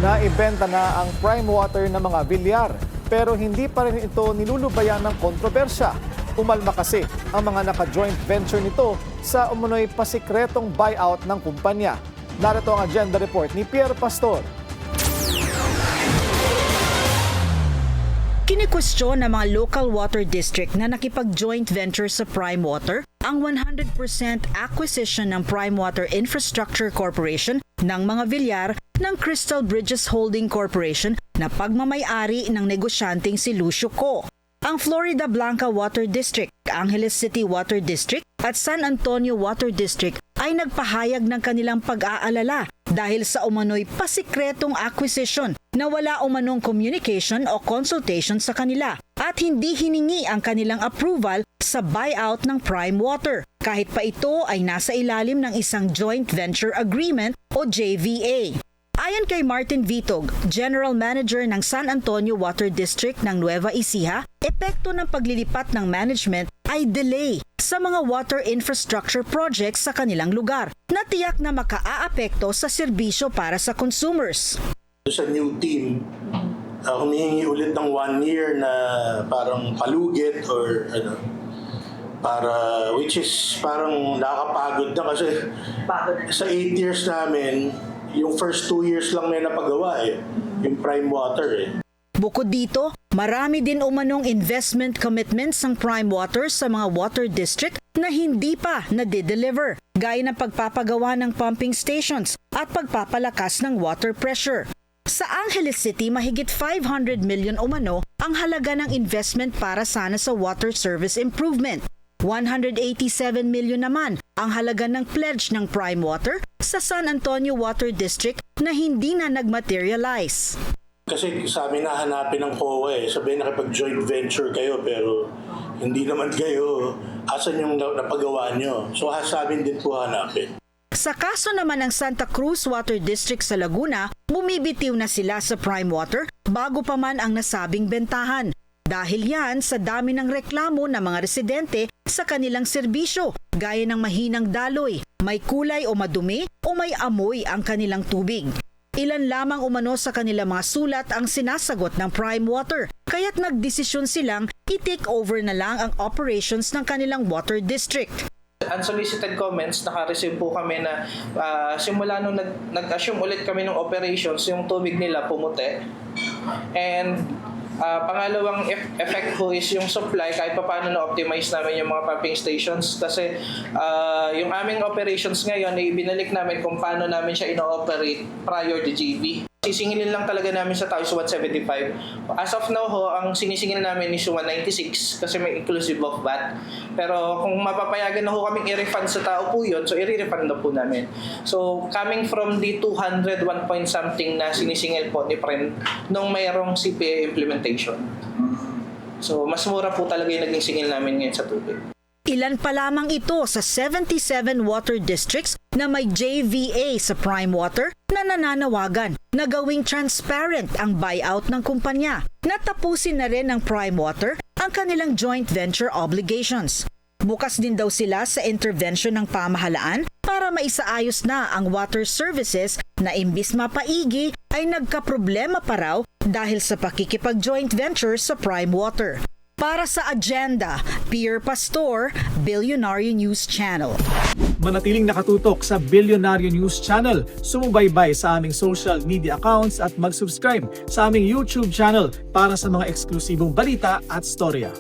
na ibenta na ang prime water ng mga Villar. Pero hindi pa rin ito nilulubayan ng kontrobersya. Umalma kasi ang mga naka-joint venture nito sa umunoy pasikretong buyout ng kumpanya. Narito ang agenda report ni Pierre Pastor. Kinikwestiyon ng mga local water district na nakipag-joint venture sa Prime Water ang 100% acquisition ng Prime Water Infrastructure Corporation ng mga Villar ng Crystal Bridges Holding Corporation na pagmamay-ari ng negosyanteng si Lucio Co. Ang Florida Blanca Water District, Angeles City Water District at San Antonio Water District ay nagpahayag ng kanilang pag-aalala dahil sa umano'y pasikretong acquisition na wala umanong communication o consultation sa kanila at hindi hiningi ang kanilang approval sa buyout ng Prime Water kahit pa ito ay nasa ilalim ng isang Joint Venture Agreement o JVA. Ayon kay Martin Vitog, General Manager ng San Antonio Water District ng Nueva Ecija, epekto ng paglilipat ng management ay delay sa mga water infrastructure projects sa kanilang lugar na tiyak na makaaapekto sa serbisyo para sa consumers. Sa new team, humihingi ulit ng 1 year na parang palugit or which is parang nakakapagod na kasi sa 8 years namin, yung first 2 years lang may napagawa yung Prime Water Bukod dito, marami din umanong investment commitments ng Prime Water sa mga water district na hindi pa nade-deliver, gaya ng pagpapagawa ng pumping stations at pagpapalakas ng water pressure. Sa Angeles City, mahigit 500 million umano ang halaga ng investment para sana sa water service improvement. 187 million naman ang halaga ng pledge ng Prime Water sa San Antonio Water District na hindi na nagmaterialize. Kasi sa amin nahanapin ng COA sabihin nakipag-joint venture kayo pero hindi naman kayo, asan yung napagawa nyo? So sa amin din po hanapin. Sa kaso naman ng Santa Cruz Water District sa Laguna, bumibitiw na sila sa Prime Water bago pa man ang nasabing bentahan. Dahil yan sa dami ng reklamo ng mga residente sa kanilang serbisyo, gaya ng mahinang daloy, may kulay o madumi o may amoy ang kanilang tubig. Ilan lamang umano sa kanilang mga sulat ang sinasagot ng Prime Water, kaya't nagdesisyon silang i-take over na lang ang operations ng kanilang water district. Unsolicited comments, naka-receive po kami na simula nung nag-assume ulit kami ng operations, yung tubig nila pumuti. And pangalawang effect po is yung supply, kahit pa paano na-optimize namin yung mga pumping stations kasi yung aming operations ngayon ay binalik namin kung paano namin siya ino-operate prior to JV. Sisingilin lang talaga namin sa tao is 175. As of now ang sinisingil namin is 196 kasi may inclusive of VAT. Pero kung mapapayagan na kaming i-refund sa tao po yun, so i-refund na po namin. So coming from the 201 point something na sinisingil po ni Prem nung mayroong CPA implementation. So mas mura po talaga yung naging singil namin ngayon sa tubig. Ilan pa lamang ito sa 77 water districts na may JVA sa Prime Water na nananawagan na gawing transparent ang buyout ng kumpanya. Natapusin na rin ng Prime Water ang kanilang joint venture obligations. Bukas din daw sila sa intervention ng pamahalaan para maisaayos na ang water services na imbis mapaigi ay nagkaproblema pa raw dahil sa pakikipag-joint venture sa Prime Water. Para sa Agenda, Pierre Pastor, Billionaire News Channel. Manatiling nakatutok sa Billionaire News Channel. Sumubaybay sa aming social media accounts at mag-subscribe sa aming YouTube channel para sa mga eksklusibong balita at storya.